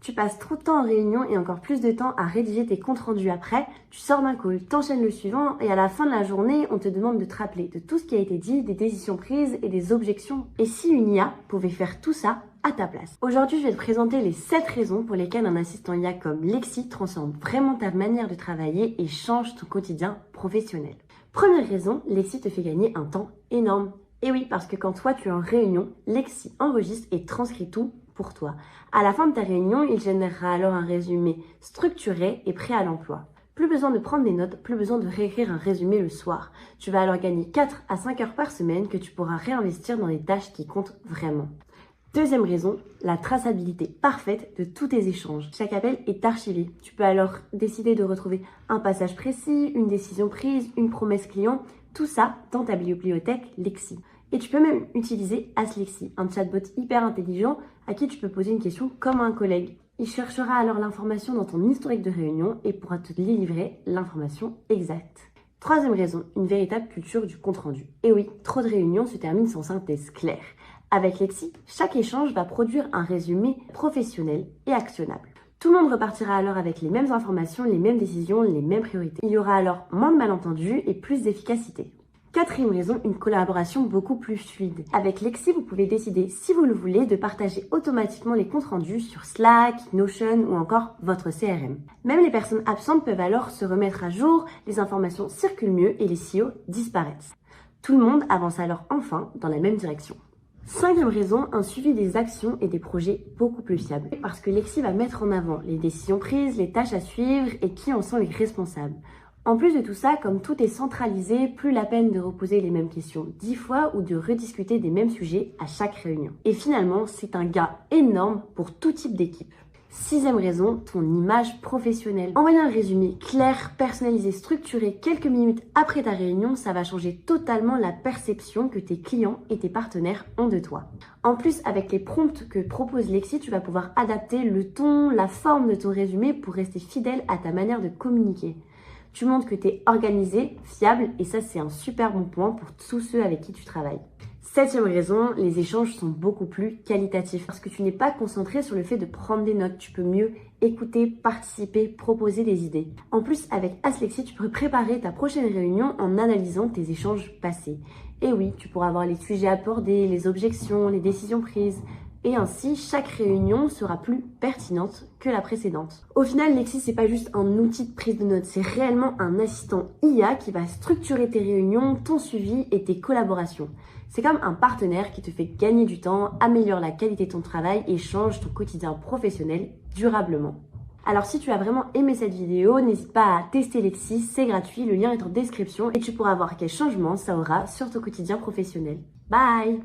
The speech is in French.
Tu passes trop de temps en réunion et encore plus de temps à rédiger tes comptes rendus après, tu sors d'un call, t'enchaînes le suivant et à la fin de la journée, on te demande de te rappeler de tout ce qui a été dit, des décisions prises et des objections. Et si une IA pouvait faire tout ça à ta place? Aujourd'hui, je vais te présenter les 7 raisons pour lesquelles un assistant IA comme Lexi transforme vraiment ta manière de travailler et change ton quotidien professionnel. Première raison, Lexi te fait gagner un temps énorme. Et oui, parce que quand toi tu es en réunion, Lexi enregistre et transcrit tout pour toi. À la fin de ta réunion, il générera alors un résumé structuré et prêt à l'emploi. Plus besoin de prendre des notes, plus besoin de réécrire un résumé le soir. Tu vas alors gagner 4 à 5 heures par semaine que tu pourras réinvestir dans les tâches qui comptent vraiment. Deuxième raison, la traçabilité parfaite de tous tes échanges. Chaque appel est archivé. Tu peux alors décider de retrouver un passage précis, une décision prise, une promesse client, tout ça dans ta bibliothèque Lexi. Et tu peux même utiliser AskLexi, un chatbot hyper intelligent à qui tu peux poser une question comme un collègue. Il cherchera alors l'information dans ton historique de réunion et pourra te livrer l'information exacte. Troisième raison, une véritable culture du compte-rendu. Et oui, trop de réunions se terminent sans synthèse claire. Avec Lexi, chaque échange va produire un résumé professionnel et actionnable. Tout le monde repartira alors avec les mêmes informations, les mêmes décisions, les mêmes priorités. Il y aura alors moins de malentendus et plus d'efficacité. Quatrième raison, une collaboration beaucoup plus fluide. Avec Lexi, vous pouvez décider, si vous le voulez, de partager automatiquement les comptes rendus sur Slack, Notion ou encore votre CRM. Même les personnes absentes peuvent alors se remettre à jour, les informations circulent mieux et les silos disparaissent. Tout le monde avance alors enfin dans la même direction. Cinquième raison, un suivi des actions et des projets beaucoup plus fiable. Parce que Lexi va mettre en avant les décisions prises, les tâches à suivre et qui en sont les responsables. En plus de tout ça, comme tout est centralisé, plus la peine de reposer les mêmes questions 10 fois ou de rediscuter des mêmes sujets à chaque réunion. Et finalement, c'est un gain énorme pour tout type d'équipe. Sixième raison, ton image professionnelle. Envoyer un résumé clair, personnalisé, structuré quelques minutes après ta réunion, ça va changer totalement la perception que tes clients et tes partenaires ont de toi. En plus, avec les prompts que propose Lexi, tu vas pouvoir adapter le ton, la forme de ton résumé pour rester fidèle à ta manière de communiquer. Tu montres que tu es organisé, fiable et ça c'est un super bon point pour tous ceux avec qui tu travailles. Septième raison, les échanges sont beaucoup plus qualitatifs parce que tu n'es pas concentré sur le fait de prendre des notes. Tu peux mieux écouter, participer, proposer des idées. En plus, avec AskLexi, tu peux préparer ta prochaine réunion en analysant tes échanges passés. Et oui, tu pourras voir les sujets abordés, les objections, les décisions prises. Et ainsi, chaque réunion sera plus pertinente que la précédente. Au final, Lexi, c'est pas juste un outil de prise de notes, c'est réellement un assistant IA qui va structurer tes réunions, ton suivi et tes collaborations. C'est comme un partenaire qui te fait gagner du temps, améliore la qualité de ton travail et change ton quotidien professionnel durablement. Alors si tu as vraiment aimé cette vidéo, n'hésite pas à tester Lexi, c'est gratuit, le lien est en description et tu pourras voir quel changement ça aura sur ton quotidien professionnel. Bye!